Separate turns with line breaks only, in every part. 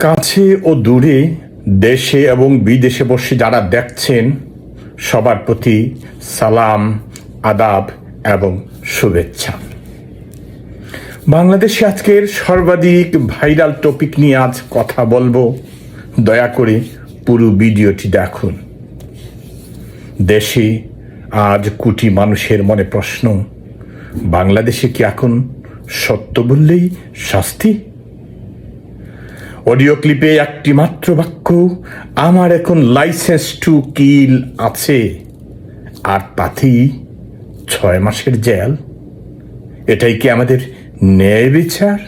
কাছে ও দূরে, দেশে এবং বিদেশে বসে যারা দেখছেন, সবার প্রতি সালাম, আদাব এবং শুভেচ্ছা। বাংলাদেশে আজকের সর্বাধিক ভাইরাল টপিক নিয়ে আজ কথা বলবো। দয়া করে পুরো ভিডিওটি দেখুন। দেশে আজ কোটি মানুষের মনে প্রশ্ন, বাংলাদেশে কি এখন সত্য বললেই শাস্তি? অডিও ক্লিপে একটি মাত্র বাক্য, আমার এখন লাইসেন্স টু কিল আছে, আর তাতেই 6 মাসের জেল। এটাই কি আমাদের ন্যায় বিচার?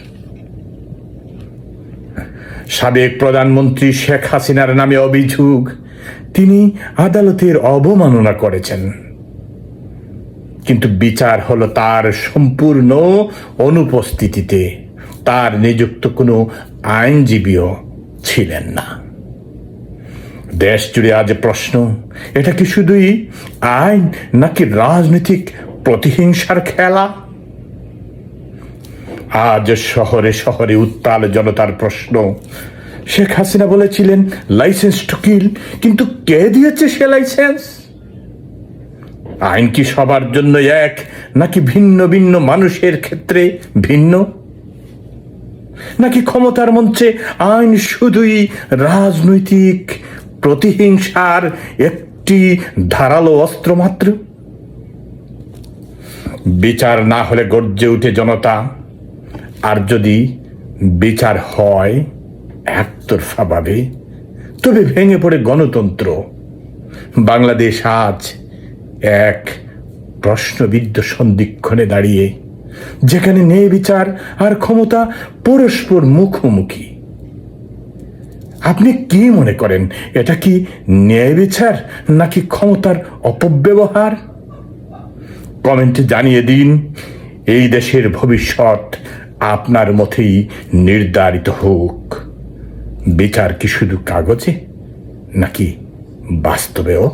সাবেক প্রধানমন্ত্রী শেখ হাসিনার নামে অভিযোগ, তিনি আদালতের অবমাননা করেছেন, কিন্তু বিচার হলো তার সম্পূর্ণ অনুপস্থিতিতে। তার নিযুক্ত কোনো আইনজীবীও ছিলেন না। দেশ জুড়ে আজ প্রশ্ন, এটা কি শুধুই আইন নাকি রাজনৈতিক প্রতিহিংসার খেলা? আজ শহরে শহরে উত্তাল জনতার প্রশ্ন, শেখ হাসিনা বলেছিলেন লাইসেন্স টু কিল, কিন্তু কে দিয়েছে সে লাইসেন্স? আইন কি সবার জন্য এক, নাকি ভিন্ন ভিন্ন মানুষের ক্ষেত্রে ভিন্ন? নাকি ক্ষমতার মঞ্চে আইন শুধুই রাজনৈতিক প্রতিহিংসার একটি ধারালো অস্ত্র মাত্র? বিচার না হলে গর্জে উঠে জনতা, আর যদি বিচার হয় একতরফাভাবে, তবে ভেঙে পড়ে গণতন্ত্র। বাংলাদেশ আজ এক প্রশ্নবিদ্ধ সন্ধিক্ষণে দাঁড়িয়ে, যেখানে ন্যায় বিচার আর ক্ষমতা পরস্পর মুখোমুখি। আপনি কি মনে করেন, এটা কি ন্যায় বিচার নাকি ক্ষমতার অপব্যবহার? কমেন্টে জানিয়ে দিন। এই দেশের ভবিষ্যৎ আপনার মতেই নির্ধারিত হোক। বিচার কি শুধু কাগজে নাকি বাস্তবেও?